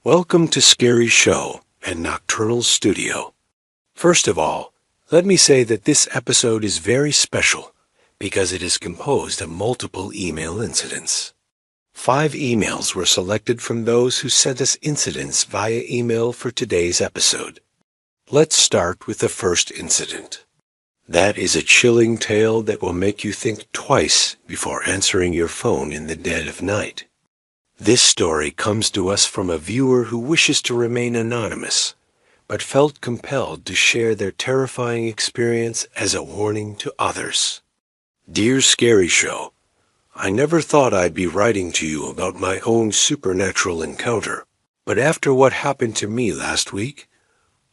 Welcome to Scary Show and Nocturnals Studio. First of all, let me say that this episode is very special because it is composed of multiple email incidents. 5 emails were selected from those who sent us incidents via email for today's episode. Let's start with the first incident. That is a chilling tale that will make you think twice before answering your phone in the dead of night. This story comes to us from a viewer who wishes to remain anonymous, but felt compelled to share their terrifying experience as a warning to others. Dear Scary Show, I never thought I'd be writing to you about my own supernatural encounter, but after what happened to me last week,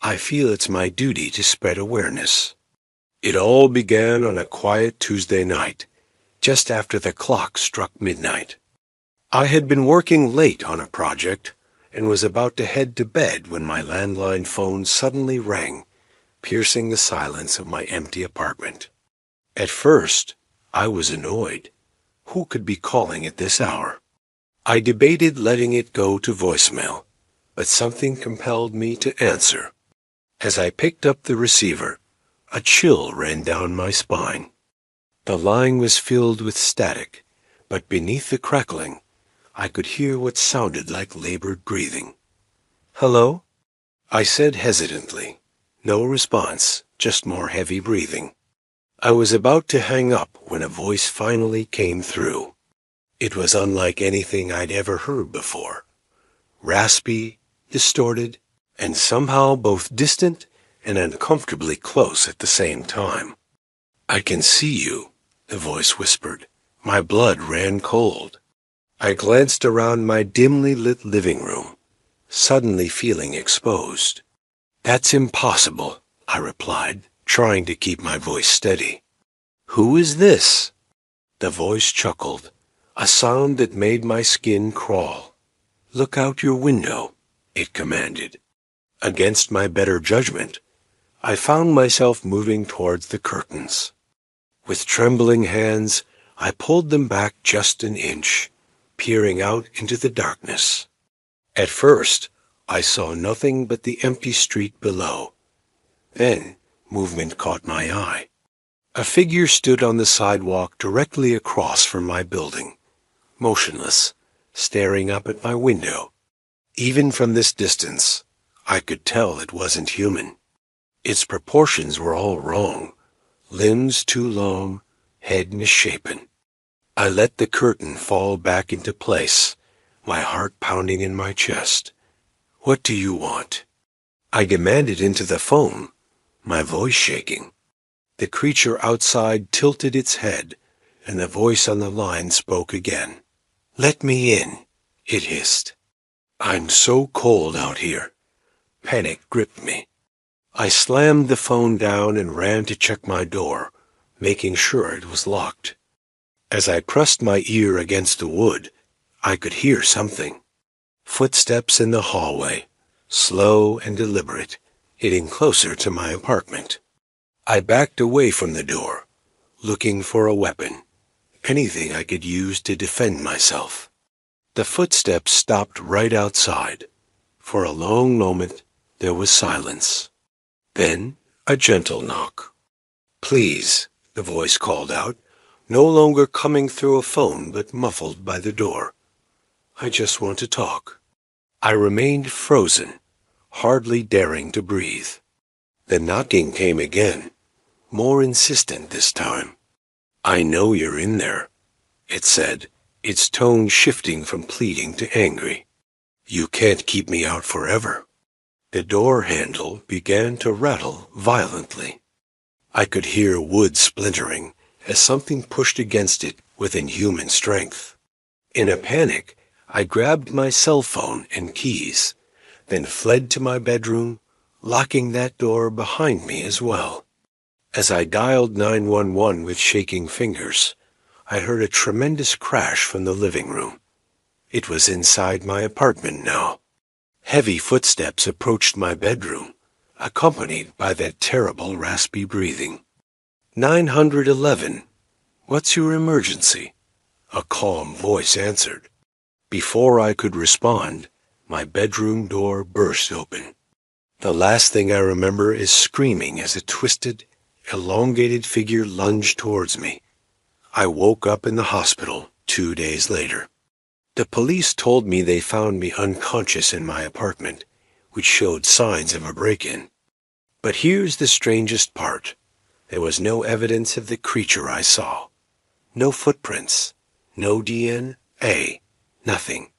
I feel it's my duty to spread awareness. It all began on a quiet Tuesday night, just after the clock struck midnight. I had been working late on a project and was about to head to bed when my landline phone suddenly rang, piercing the silence of my empty apartment. At first, I was annoyed. Who could be calling at this hour? I debated letting it go to voicemail, but something compelled me to answer. As I picked up the receiver, a chill ran down my spine. The line was filled with static, but beneath the crackling, I could hear what sounded like labored breathing. "Hello?" I said hesitantly. No response, just more heavy breathing. I was about to hang up when a voice finally came through. It was unlike anything I'd ever heard before. Raspy, distorted, and somehow both distant and uncomfortably close at the same time. "I can see you," the voice whispered. My blood ran cold. I glanced around my dimly lit living room, suddenly feeling exposed. "That's impossible," I replied, trying to keep my voice steady. "Who is this?" The voice chuckled, a sound that made my skin crawl. "Look out your window," it commanded. Against my better judgment, I found myself moving towards the curtains. With trembling hands, I pulled them back just an inch, peering out into the darkness. At first, I saw nothing but the empty street below. Then, movement caught my eye. A figure stood on the sidewalk directly across from my building, motionless, staring up at my window. Even from this distance, I could tell it wasn't human. Its proportions were all wrong. Limbs too long, head misshapen. I let the curtain fall back into place, my heart pounding in my chest. "What do you want?" I demanded into the phone, my voice shaking. The creature outside tilted its head, and the voice on the line spoke again. "Let me in," it hissed. "I'm so cold out here." Panic gripped me. I slammed the phone down and ran to check my door, making sure it was locked. As I pressed my ear against the wood, I could hear something. Footsteps in the hallway, slow and deliberate, hitting closer to my apartment. I backed away from the door, looking for a weapon, anything I could use to defend myself. The footsteps stopped right outside. For a long moment, there was silence. Then, a gentle knock. "Please," the voice called out, no longer coming through a phone but muffled by the door. "I just want to talk." I remained frozen, hardly daring to breathe. The knocking came again, more insistent this time. "I know you're in there," it said, its tone shifting from pleading to angry. "You can't keep me out forever." The door handle began to rattle violently. I could hear wood splintering as something pushed against it with inhuman strength. In a panic, I grabbed my cell phone and keys, then fled to my bedroom, locking that door behind me as well. As I dialed 911 with shaking fingers, I heard a tremendous crash from the living room. It was inside my apartment now. Heavy footsteps approached my bedroom, accompanied by that terrible raspy breathing. 911, what's your emergency?" A calm voice answered. Before I could respond, my bedroom door burst open. The last thing I remember is screaming as a twisted, elongated figure lunged towards me. I woke up in the hospital 2 days later. The police told me they found me unconscious in my apartment, which showed signs of a break-in. But here's the strangest part. There was no evidence of the creature I saw. No footprints. No DNA. Nothing.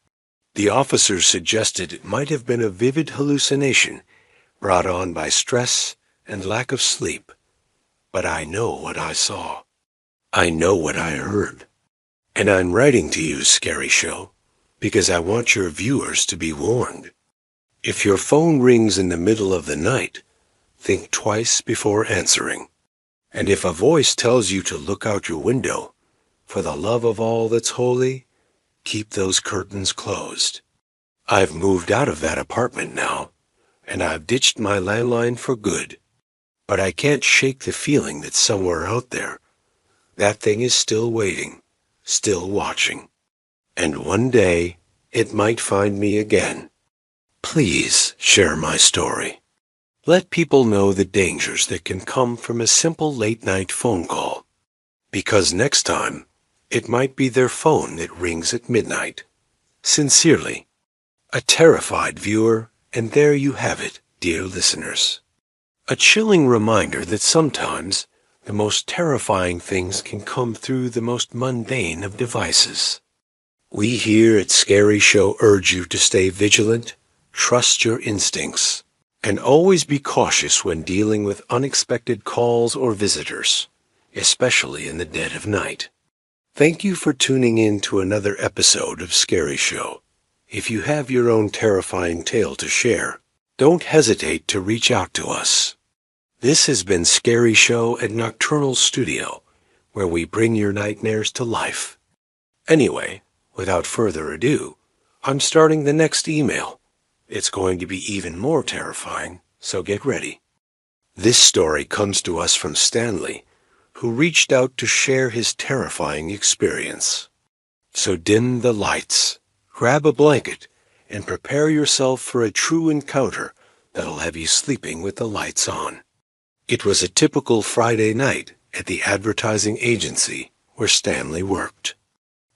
The officers suggested it might have been a vivid hallucination brought on by stress and lack of sleep. But I know what I saw. I know what I heard. And I'm writing to you, Scary Show, because I want your viewers to be warned. If your phone rings in the middle of the night, think twice before answering. And if a voice tells you to look out your window, for the love of all that's holy, keep those curtains closed. I've moved out of that apartment now, and I've ditched my landline for good. But I can't shake the feeling that somewhere out there, that thing is still waiting, still watching. And one day, it might find me again. Please share my story. Let people know the dangers that can come from a simple late-night phone call. Because next time, it might be their phone that rings at midnight. Sincerely, a terrified viewer, and there you have it, dear listeners. A chilling reminder that sometimes the most terrifying things can come through the most mundane of devices. We here at Scary Show urge you to stay vigilant, trust your instincts, and always be cautious when dealing with unexpected calls or visitors, especially in the dead of night. Thank you for tuning in to another episode of Scary Show. If you have your own terrifying tale to share, don't hesitate to reach out to us. This has been Scary Show at Nocturnals Studio, where we bring your nightmares to life. Anyway, without further ado, I'm starting the next email. It's going to be even more terrifying, so get ready. This story comes to us from Stanley, who reached out to share his terrifying experience. So dim the lights, grab a blanket, and prepare yourself for a true encounter that'll have you sleeping with the lights on. It was a typical Friday night at the advertising agency where Stanley worked.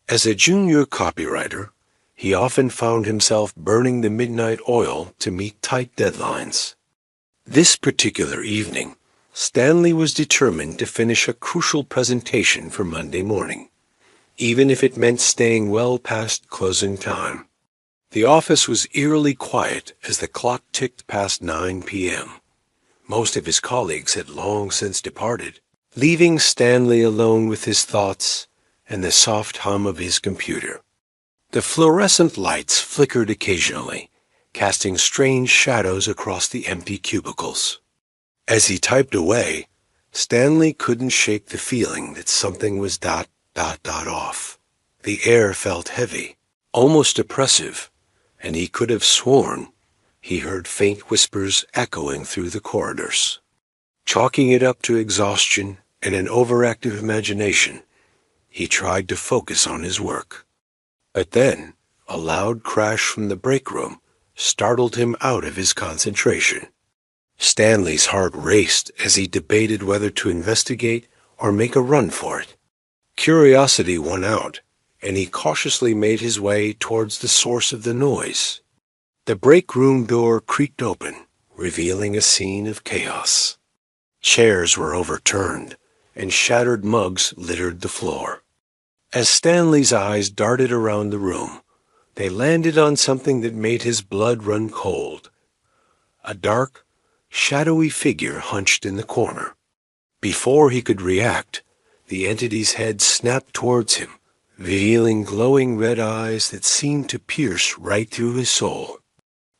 As a junior copywriter, he often found himself burning the midnight oil to meet tight deadlines. This particular evening, Stanley was determined to finish a crucial presentation for Monday morning, even if it meant staying well past closing time. The office was eerily quiet as the clock ticked past 9 p.m. Most of his colleagues had long since departed, leaving Stanley alone with his thoughts and the soft hum of his computer. The fluorescent lights flickered occasionally, casting strange shadows across the empty cubicles. As he typed away, Stanley couldn't shake the feeling that something was off. The air felt heavy, almost oppressive, and he could have sworn he heard faint whispers echoing through the corridors. Chalking it up to exhaustion and an overactive imagination, he tried to focus on his work. But then, a loud crash from the break room startled him out of his concentration. Stanley's heart raced as he debated whether to investigate or make a run for it. Curiosity won out, and he cautiously made his way towards the source of the noise. The break room door creaked open, revealing a scene of chaos. Chairs were overturned, and shattered mugs littered the floor. As Stanley's eyes darted around the room, they landed on something that made his blood run cold. A dark, shadowy figure hunched in the corner. Before he could react, the entity's head snapped towards him, revealing glowing red eyes that seemed to pierce right through his soul.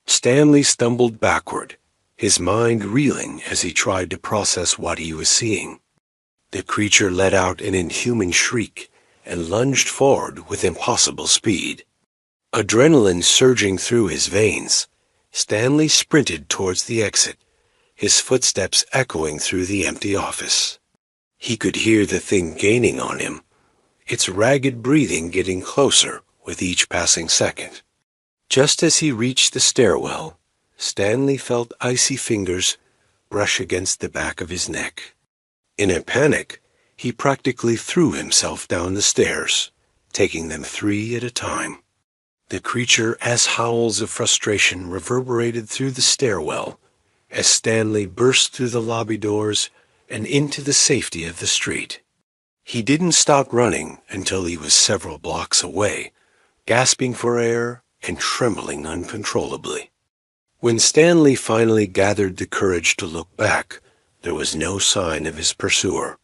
Stanley stumbled backward, his mind reeling as he tried to process what he was seeing. The creature let out an inhuman shriek and lunged forward with impossible speed. Adrenaline surging through his veins, Stanley sprinted towards the exit, his footsteps echoing through the empty office. He could hear the thing gaining on him, its ragged breathing getting closer with each passing second. Just as he reached the stairwell, Stanley felt icy fingers brush against the back of his neck. In a panic, he practically threw himself down the stairs, taking them 3 at a time. The creature's howls of frustration reverberated through the stairwell as Stanley burst through the lobby doors and into the safety of the street. He didn't stop running until he was several blocks away, gasping for air and trembling uncontrollably. When Stanley finally gathered the courage to look back, there was no sign of his pursuer.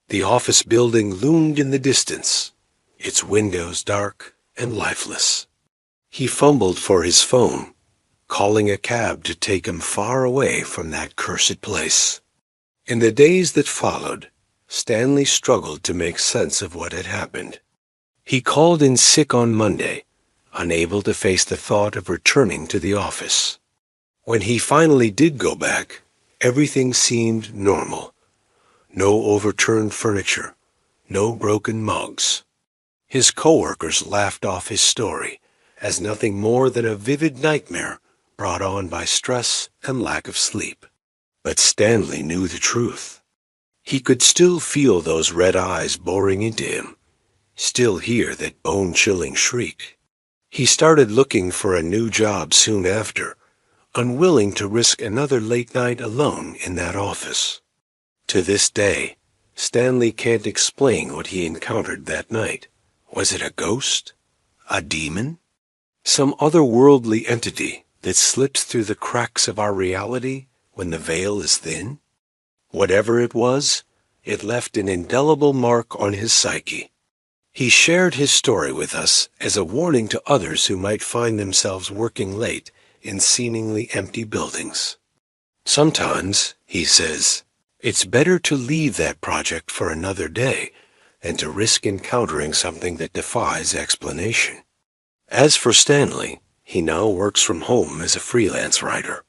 The office building loomed in the distance, its windows dark and lifeless. He fumbled for his phone, calling a cab to take him far away from that cursed place. In the days that followed, Stanley struggled to make sense of what had happened. He called in sick on Monday, unable to face the thought of returning to the office. When he finally did go back, everything seemed normal. No overturned furniture, no broken mugs. His coworkers laughed off his story as nothing more than a vivid nightmare brought on by stress and lack of sleep. But Stanley knew the truth. He could still feel those red eyes boring into him, still hear that bone-chilling shriek. He started looking for a new job soon after, unwilling to risk another late night alone in that office. To this day, Stanley can't explain what he encountered that night. Was it a ghost? A demon? Some otherworldly entity that slips through the cracks of our reality when the veil is thin? Whatever it was, it left an indelible mark on his psyche. He shared his story with us as a warning to others who might find themselves working late in seemingly empty buildings. Sometimes, he says, it's better to leave that project for another day than to risk encountering something that defies explanation. As for Stanley, he now works from home as a freelance writer.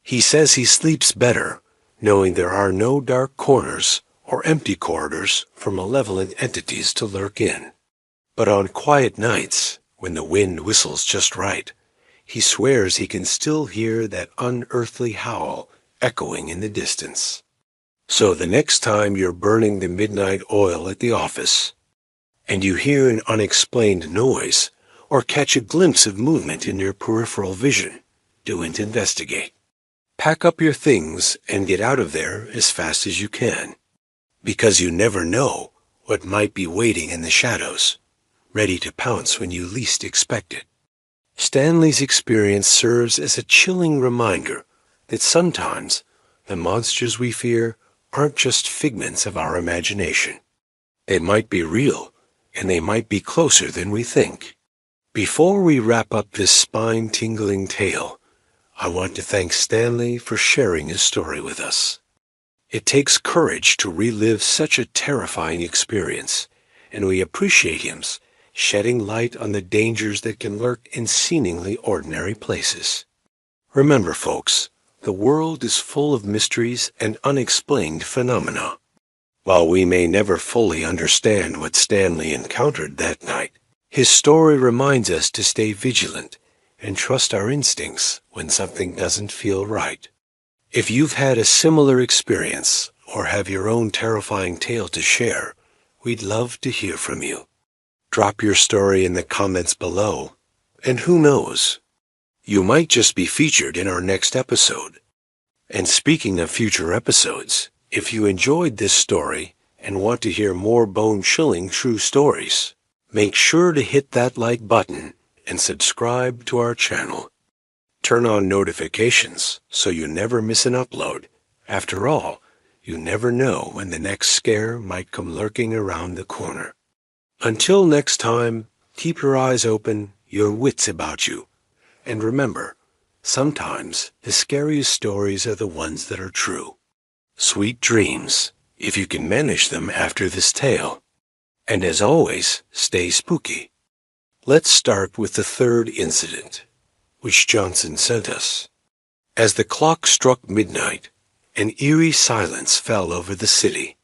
He says he sleeps better knowing there are no dark corners or empty corridors for malevolent entities to lurk in. But on quiet nights, when the wind whistles just right, he swears he can still hear that unearthly howl echoing in the distance. So the next time you're burning the midnight oil at the office, and you hear an unexplained noise or catch a glimpse of movement in your peripheral vision, don't investigate. Pack up your things and get out of there as fast as you can, because you never know what might be waiting in the shadows, ready to pounce when you least expect it. Stanley's experience serves as a chilling reminder that sometimes the monsters we fear aren't just figments of our imagination. They might be real, and they might be closer than we think. Before we wrap up this spine-tingling tale, I want to thank Stanley for sharing his story with us. It takes courage to relive such a terrifying experience, and we appreciate him shedding light on the dangers that can lurk in seemingly ordinary places. Remember, folks, the world is full of mysteries and unexplained phenomena. While we may never fully understand what Stanley encountered that night, his story reminds us to stay vigilant and trust our instincts when something doesn't feel right. If you've had a similar experience or have your own terrifying tale to share, we'd love to hear from you. Drop your story in the comments below, and who knows, you might just be featured in our next episode. And speaking of future episodes, if you enjoyed this story and want to hear more bone-chilling true stories, make sure to hit that like button and subscribe to our channel. Turn on notifications so you never miss an upload. After all, you never know when the next scare might come lurking around the corner. Until next time, keep your eyes open, your wits about you. And remember, sometimes the scariest stories are the ones that are true. Sweet dreams, if you can manage them after this tale. And as always, stay spooky. Let's start with the third incident, which Johnson sent us. As the clock struck midnight, an eerie silence fell over the city.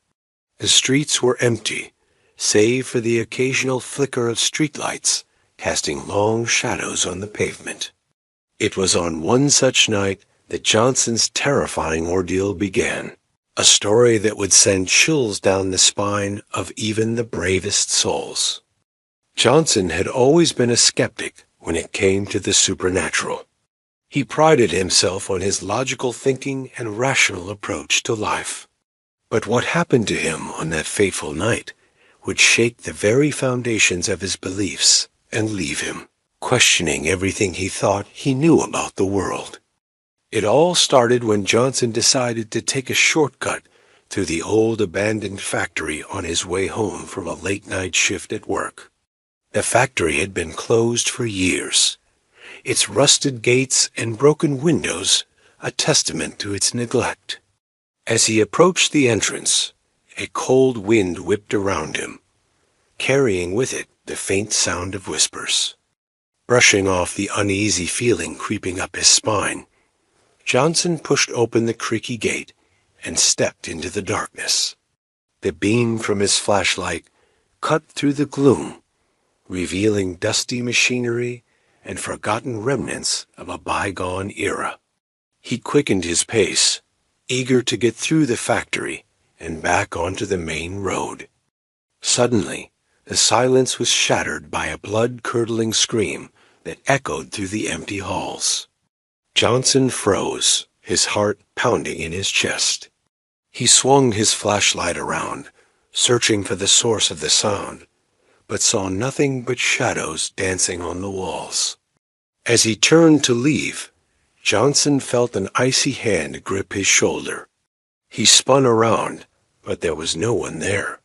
The streets were empty, save for the occasional flicker of streetlights casting long shadows on the pavement. It was on one such night that Johnson's terrifying ordeal began, a story that would send chills down the spine of even the bravest souls. Johnson had always been a skeptic when it came to the supernatural. He prided himself on his logical thinking and rational approach to life. But what happened to him on that fateful night would shake the very foundations of his beliefs and leave him questioning everything he thought he knew about the world. It all started when Johnson decided to take a shortcut through the old abandoned factory on his way home from a late-night shift at work. The factory had been closed for years, its rusted gates and broken windows a testament to its neglect. As he approached the entrance, a cold wind whipped around him, carrying with it the faint sound of whispers. Brushing off the uneasy feeling creeping up his spine, Johnson pushed open the creaky gate and stepped into the darkness. The beam from his flashlight cut through the gloom, revealing dusty machinery and forgotten remnants of a bygone era. He quickened his pace, eager to get through the factory and back onto the main road. Suddenly, the silence was shattered by a blood-curdling scream that echoed through the empty halls. Johnson froze, his heart pounding in his chest. He swung his flashlight around, searching for the source of the sound, but saw nothing but shadows dancing on the walls. As he turned to leave, Johnson felt an icy hand grip his shoulder. He spun around, but there was no one there.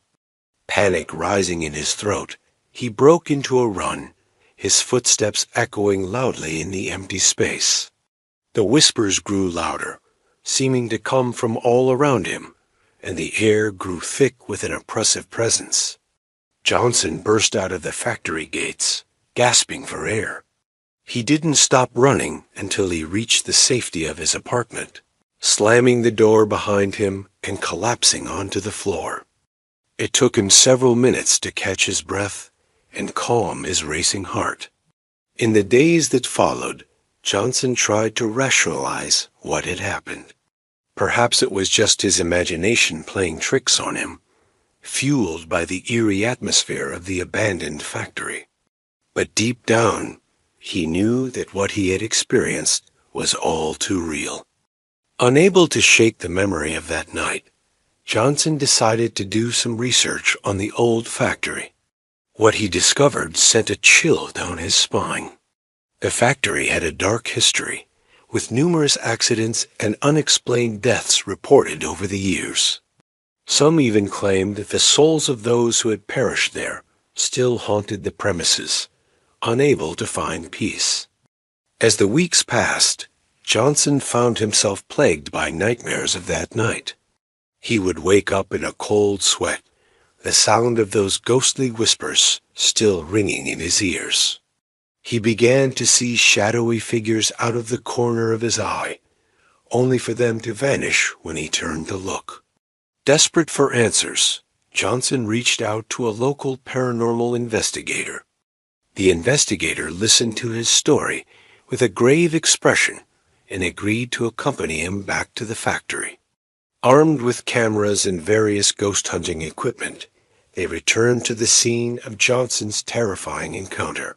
Panic rising in his throat, he broke into a run, his footsteps echoing loudly in the empty space. The whispers grew louder, seeming to come from all around him, and the air grew thick with an oppressive presence. Johnson burst out of the factory gates, gasping for air. He didn't stop running until he reached the safety of his apartment, slamming the door behind him and collapsing onto the floor. It took him several minutes to catch his breath and calm his racing heart. In the days that followed, Johnson tried to rationalize what had happened. Perhaps it was just his imagination playing tricks on him, fueled by the eerie atmosphere of the abandoned factory. But deep down, he knew that what he had experienced was all too real. Unable to shake the memory of that night, Johnson decided to do some research on the old factory. What he discovered sent a chill down his spine. The factory had a dark history, with numerous accidents and unexplained deaths reported over the years. Some even claimed that the souls of those who had perished there still haunted the premises, unable to find peace. As the weeks passed, Johnson found himself plagued by nightmares of that night. He would wake up in a cold sweat, the sound of those ghostly whispers still ringing in his ears. He began to see shadowy figures out of the corner of his eye, only for them to vanish when he turned to look. Desperate for answers, Johnson reached out to a local paranormal investigator. The investigator listened to his story with a grave expression and agreed to accompany him back to the factory. Armed with cameras and various ghost-hunting equipment, they returned to the scene of Johnson's terrifying encounter.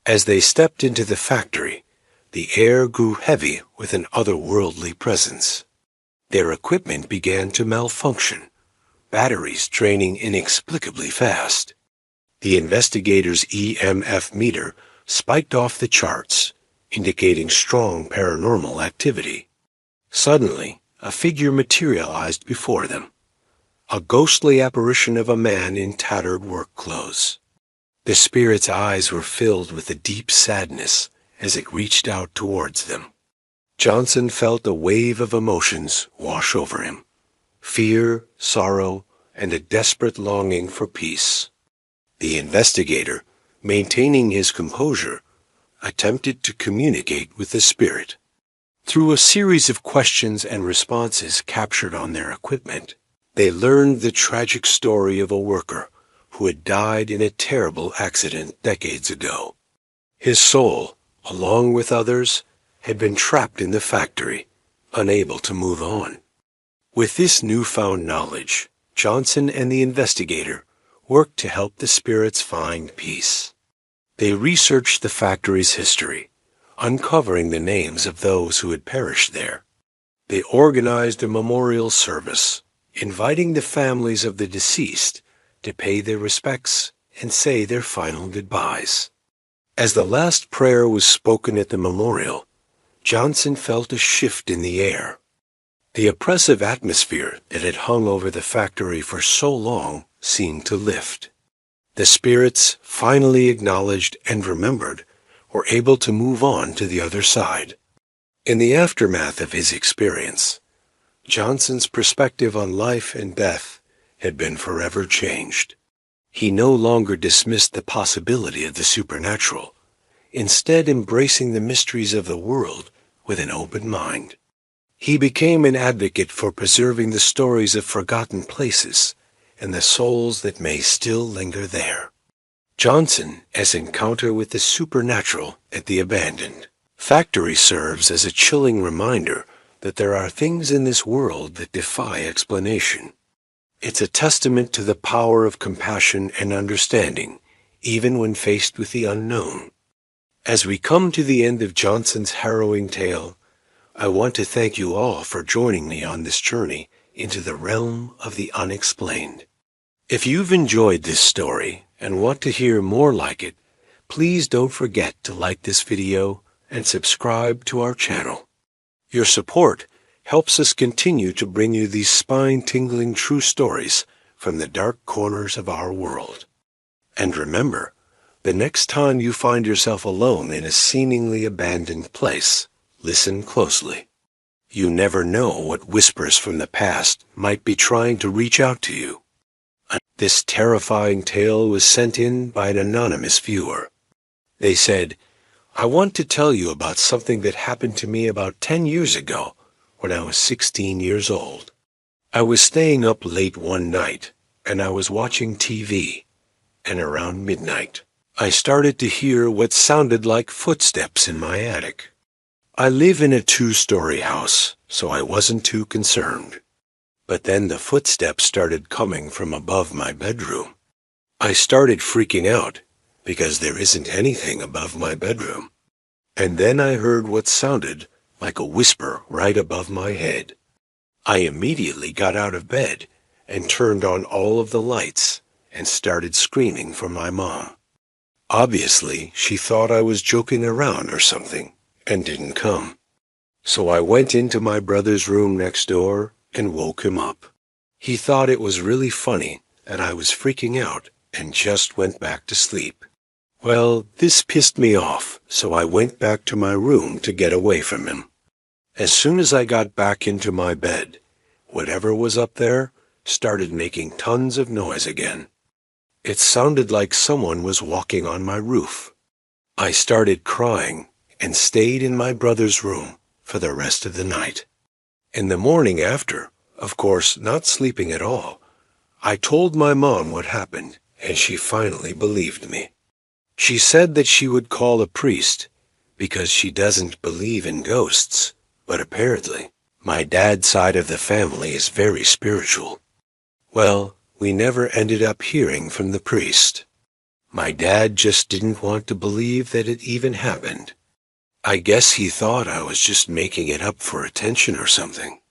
As they stepped into the factory, the air grew heavy with an otherworldly presence. Their equipment began to malfunction, batteries draining inexplicably fast. The investigator's EMF meter spiked off the charts, indicating strong paranormal activity. Suddenly, a figure materialized before them, a ghostly apparition of a man in tattered work clothes. The spirit's eyes were filled with a deep sadness as it reached out towards them. Johnson felt a wave of emotions wash over him: fear, sorrow, and a desperate longing for peace. The investigator, maintaining his composure, attempted to communicate with the spirit. Through a series of questions and responses captured on their equipment, they learned the tragic story of a worker who had died in a terrible accident decades ago. His soul, along with others, had been trapped in the factory, unable to move on. With this newfound knowledge, Johnson and the investigator worked to help the spirits find peace. They researched the factory's history, uncovering the names of those who had perished there. They organized a memorial service, inviting the families of the deceased to pay their respects and say their final goodbyes. As the last prayer was spoken at the memorial, Johnson felt a shift in the air. The oppressive atmosphere that had hung over the factory for so long seemed to lift. The spirits, finally acknowledged and remembered, were able to move on to the other side. In the aftermath of his experience, Johnson's perspective on life and death had been forever changed. He no longer dismissed the possibility of the supernatural, instead embracing the mysteries of the world with an open mind. He became an advocate for preserving the stories of forgotten places and the souls that may still linger there. Johnson, as encounter with the supernatural at the abandoned factory, serves as a chilling reminder that there are things in this world that defy explanation. It's a testament to the power of compassion and understanding, even when faced with the unknown. As we come to the end of Johnson's harrowing tale, I want to thank you all for joining me on this journey into the realm of the unexplained. If you've enjoyed this story and want to hear more like it, please don't forget to like this video and subscribe to our channel. Your support helps us continue to bring you these spine-tingling true stories from the dark corners of our world. And remember, the next time you find yourself alone in a seemingly abandoned place, listen closely. You never know what whispers from the past might be trying to reach out to you. This terrifying tale was sent in by an anonymous viewer. They said, "I want to tell you about something that happened to me about 10 years ago when I was 16 years old. I was staying up late one night, and I was watching TV, and around midnight, I started to hear what sounded like footsteps in my attic. I live in a 2-story house, so I wasn't too concerned. But then the footsteps started coming from above my bedroom. I started freaking out, because there isn't anything above my bedroom. And then I heard what sounded like a whisper right above my head. I immediately got out of bed and turned on all of the lights and started screaming for my mom. Obviously, she thought I was joking around or something and didn't come. So I went into my brother's room next door and woke him up. He thought it was really funny that I was freaking out and just went back to sleep. Well, this pissed me off, so I went back to my room to get away from him. As soon as I got back into my bed, whatever was up there started making tons of noise again. It sounded like someone was walking on my roof. I started crying and stayed in my brother's room for the rest of the night. In the morning after, of course not sleeping at all, I told my mom what happened, and she finally believed me. She said that she would call a priest because she doesn't believe in ghosts, but apparently my dad's side of the family is very spiritual. Well, we never ended up hearing from the priest. My dad just didn't want to believe that it even happened. I guess he thought I was just making it up for attention or something.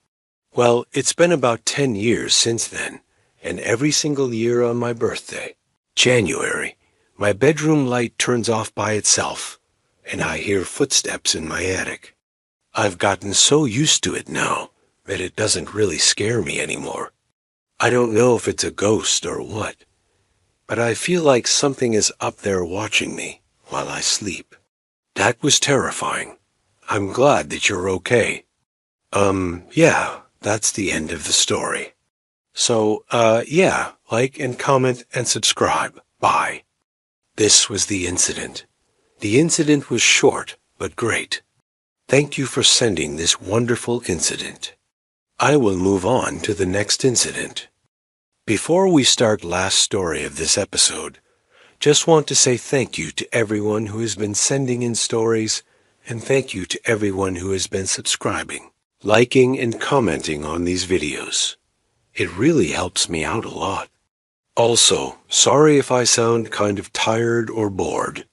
Well, it's been about 10 years since then, and every single year on my birthday, January, my bedroom light turns off by itself, and I hear footsteps in my attic. I've gotten so used to it now that it doesn't really scare me anymore. I don't know if it's a ghost or what, but I feel like something is up there watching me while I sleep. That was terrifying. I'm glad that you're okay. Yeah, that's the end of the story. So, yeah, like and comment and subscribe. Bye. This was the incident. The incident was short, but great. Thank you for sending this wonderful incident. I will move on to the next incident. Before we start last story of this episode, Just want to say thank you to everyone who has been sending in stories, and thank you to everyone who has been subscribing, liking, and commenting on these videos. It really helps me out a lot. Also, sorry if I sound kind of tired or bored.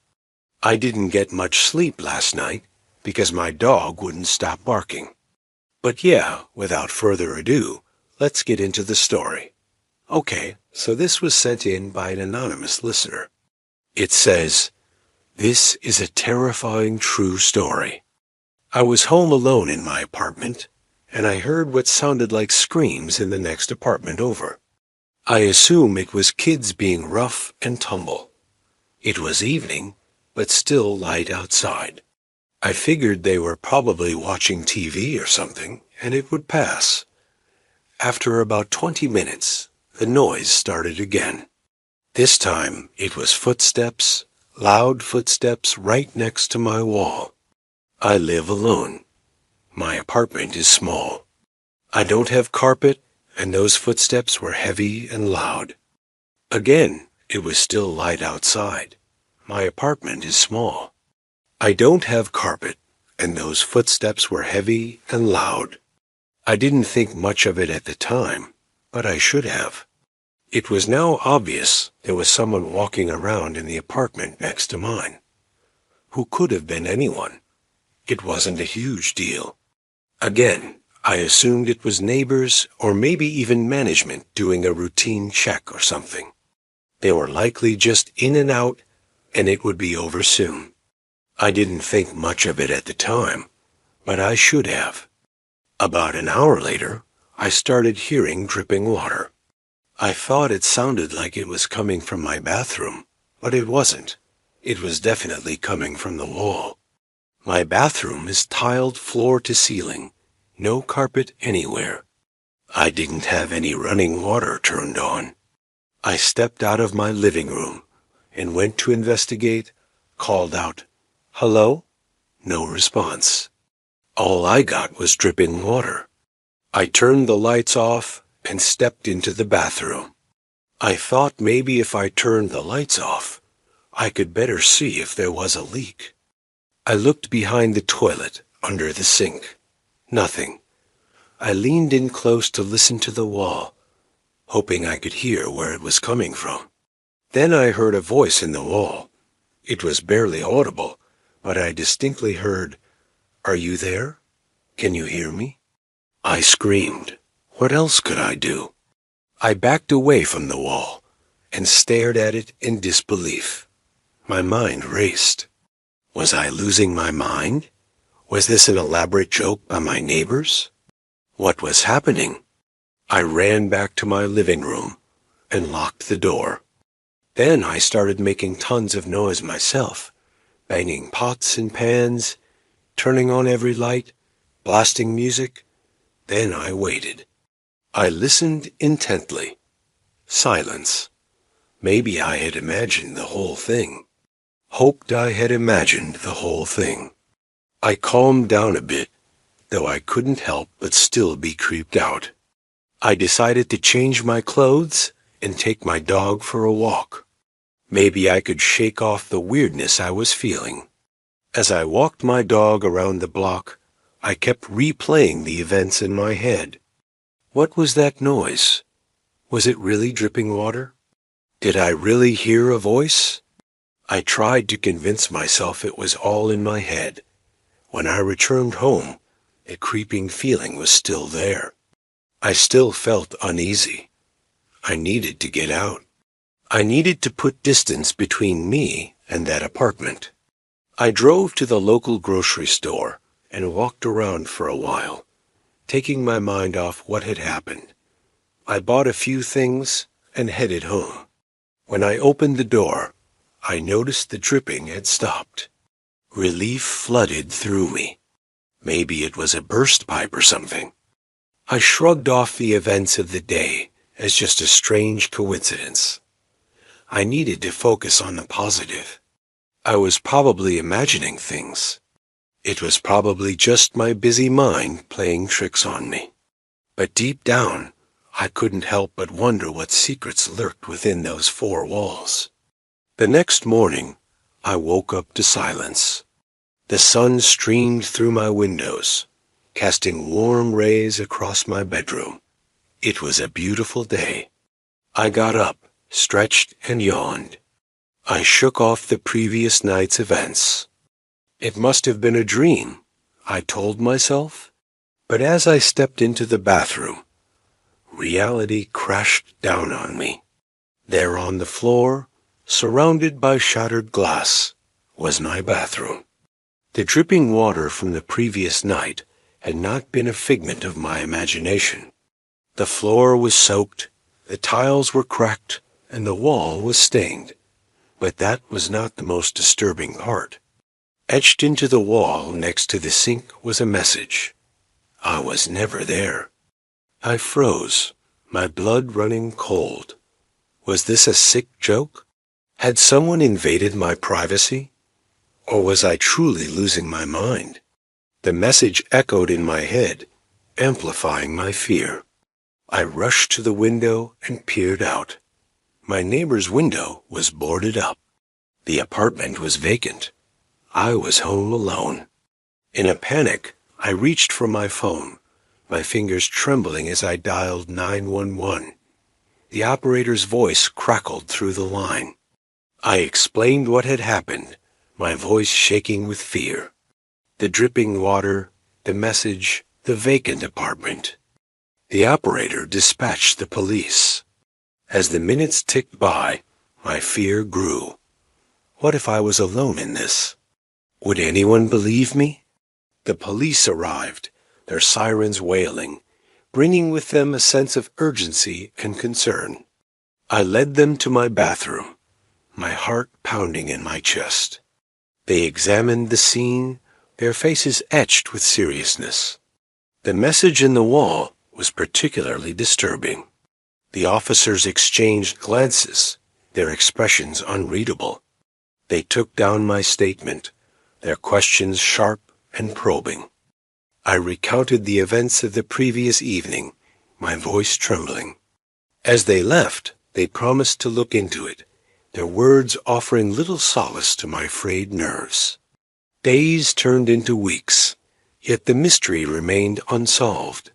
I didn't get much sleep last night because my dog wouldn't stop barking. But yeah, without further ado, let's get into the story. Okay, so this was sent in by an anonymous listener. It says, "This is a terrifying true story. I was home alone in my apartment, and I heard what sounded like screams in the next apartment over. I assume it was kids being rough and tumble. It was evening, but still light outside. I figured they were probably watching TV or something, and it would pass. After about 20 minutes, the noise started again. This time, it was footsteps, loud footsteps right next to my wall. I live alone. My apartment is small. I don't have carpet, and those footsteps were heavy and loud. Again, it was still light outside. My apartment is small. I don't have carpet, and those footsteps were heavy and loud. I didn't think much of it at the time, but I should have. It was now obvious there was someone walking around in the apartment next to mine. Who could have been anyone? It wasn't a huge deal. Again, I assumed it was neighbors or maybe even management doing a routine check or something. They were likely just in and out, and it would be over soon. I didn't think much of it at the time, but I should have. About an hour later, I started hearing dripping water. I thought it sounded like it was coming from my bathroom, but it wasn't. It was definitely coming from the wall. My bathroom is tiled floor to ceiling, no carpet anywhere. I didn't have any running water turned on. I stepped out of my living room and went to investigate, called out, "Hello?" No response. All I got was dripping water. I turned the lights off and stepped into the bathroom. I thought maybe if I turned the lights off, I could better see if there was a leak. I looked behind the toilet, under the sink. Nothing. I leaned in close to listen to the wall, hoping I could hear where it was coming from. Then I heard a voice in the wall. It was barely audible, but I distinctly heard, "Are you there? Can you hear me?" I screamed. What else could I do? I backed away from the wall and stared at it in disbelief. My mind raced. Was I losing my mind? Was this an elaborate joke by my neighbors? What was happening? I ran back to my living room and locked the door. Then I started making tons of noise myself, banging pots and pans, turning on every light, blasting music. Then I waited. I listened intently. Silence. Maybe I had imagined the whole thing. Hoped I had imagined the whole thing. I calmed down a bit, though I couldn't help but still be creeped out. I decided to change my clothes and take my dog for a walk. Maybe I could shake off the weirdness I was feeling. As I walked my dog around the block, I kept replaying the events in my head. What was that noise? Was it really dripping water? Did I really hear a voice? I tried to convince myself it was all in my head. When I returned home, a creeping feeling was still there. I still felt uneasy. I needed to get out. I needed to put distance between me and that apartment. I drove to the local grocery store and walked around for a while, taking my mind off what had happened. I bought a few things and headed home. When I opened the door, I noticed the dripping had stopped. Relief flooded through me. Maybe it was a burst pipe or something. I shrugged off the events of the day as just a strange coincidence. I needed to focus on the positive. I was probably imagining things. It was probably just my busy mind playing tricks on me. But deep down, I couldn't help but wonder what secrets lurked within those four walls. The next morning, I woke up to silence. The sun streamed through my windows, casting warm rays across my bedroom. It was a beautiful day. I got up, stretched, and yawned. I shook off the previous night's events. It must have been a dream, I told myself. But as I stepped into the bathroom, reality crashed down on me. There on the floor, surrounded by shattered glass, was my bathroom. The dripping water from the previous night had not been a figment of my imagination. The floor was soaked, the tiles were cracked, and the wall was stained. But that was not the most disturbing part. Etched into the wall next to the sink was a message. I was never there. I froze, my blood running cold. Was this a sick joke? Had someone invaded my privacy? Or was I truly losing my mind? The message echoed in my head, amplifying my fear. I rushed to the window and peered out. My neighbor's window was boarded up. The apartment was vacant. I was home alone. In a panic, I reached for my phone, my fingers trembling as I dialed 911. The operator's voice crackled through the line. I explained what had happened, my voice shaking with fear. The dripping water, the message, the vacant apartment. The operator dispatched the police. As the minutes ticked by, my fear grew. What if I was alone in this? Would anyone believe me? The police arrived, their sirens wailing, bringing with them a sense of urgency and concern. I led them to my bathroom, my heart pounding in my chest. They examined the scene, their faces etched with seriousness. The message in the wall was particularly disturbing. The officers exchanged glances, their expressions unreadable. They took down my statement, their questions sharp and probing. I recounted the events of the previous evening, my voice trembling. As they left, they promised to look into it, their words offering little solace to my frayed nerves. Days turned into weeks, yet the mystery remained unsolved.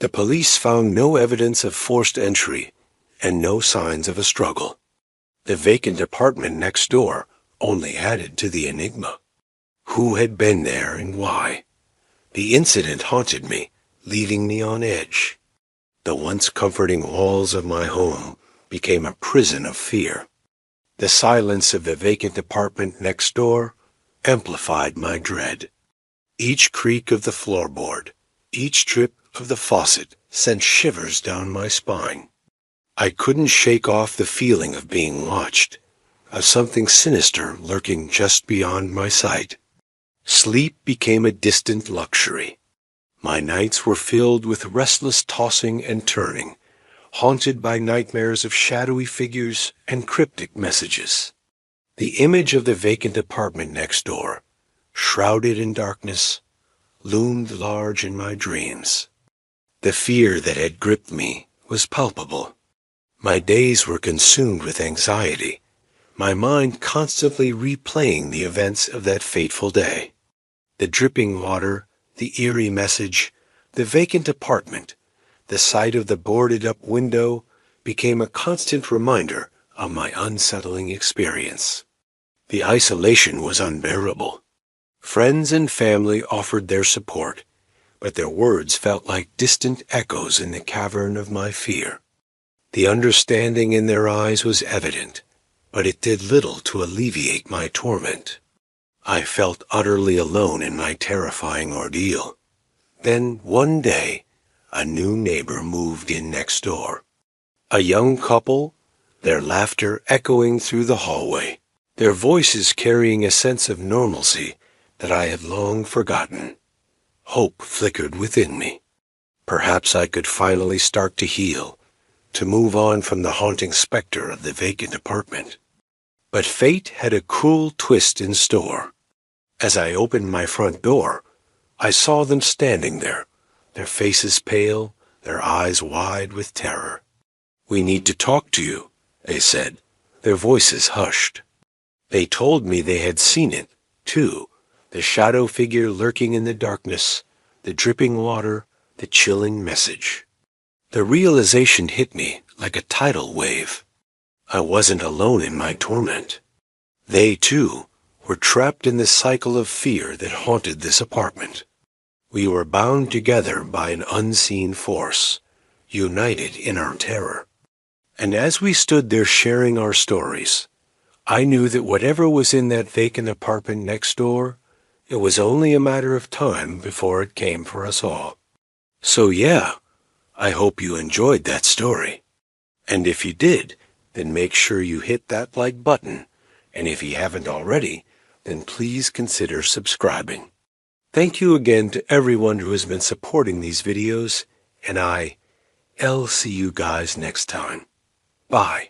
The police found no evidence of forced entry and no signs of a struggle. The vacant apartment next door only added to the enigma. Who had been there and why? The incident haunted me, leaving me on edge. The once comforting walls of my home became a prison of fear. The silence of the vacant apartment next door amplified my dread. Each creak of the floorboard, each drip of the faucet sent shivers down my spine. I couldn't shake off the feeling of being watched, of something sinister lurking just beyond my sight. Sleep became a distant luxury. My nights were filled with restless tossing and turning, haunted by nightmares of shadowy figures and cryptic messages. The image of the vacant apartment next door, shrouded in darkness, loomed large in my dreams. The fear that had gripped me was palpable. My days were consumed with anxiety, my mind constantly replaying the events of that fateful day. The dripping water, the eerie message, the vacant apartment, the sight of the boarded-up window became a constant reminder of my unsettling experience. The isolation was unbearable. Friends and family offered their support, but their words felt like distant echoes in the cavern of my fear. The understanding in their eyes was evident, but it did little to alleviate my torment. I felt utterly alone in my terrifying ordeal. Then, one day, a new neighbor moved in next door. A young couple, their laughter echoing through the hallway, their voices carrying a sense of normalcy that I had long forgotten. Hope flickered within me. Perhaps I could finally start to heal, to move on from the haunting specter of the vacant apartment. But fate had a cruel twist in store. As I opened my front door, I saw them standing there, their faces pale, their eyes wide with terror. "We need to talk to you," they said, their voices hushed. They told me they had seen it, too. The shadow figure lurking in the darkness, the dripping water, the chilling message. The realization hit me like a tidal wave. I wasn't alone in my torment. They, too, were trapped in the cycle of fear that haunted this apartment. We were bound together by an unseen force, united in our terror. And as we stood there sharing our stories, I knew that whatever was in that vacant apartment next door, it was only a matter of time before it came for us all. So yeah, I hope you enjoyed that story. And if you did, then make sure you hit that like button. And if you haven't already, then please consider subscribing. Thank you again to everyone who has been supporting these videos, and I'll see you guys next time. Bye.